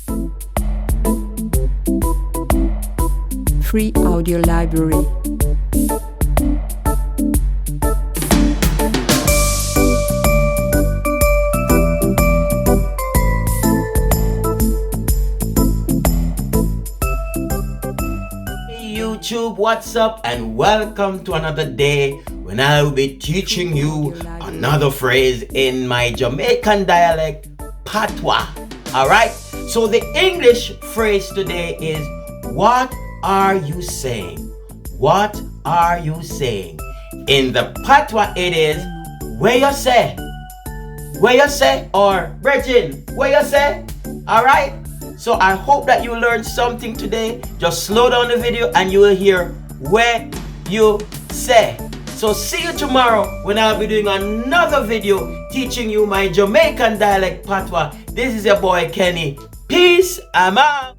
Free audio library. YouTube, what's up, and welcome to another day when I will be teaching you another phrase in my Jamaican dialect, Patwa. Alright, so the English phrase today is, what are you saying? What are you saying? In the Patwa it is, where you say? Where you say? Or, Bridgin, where you say? Alright? So I hope that you learned something today. Just slow down the video and you will hear where you say. So see you tomorrow when I'll be doing another video teaching you my Jamaican dialect Patwa. This is your boy Kenny. Peace, I'm out.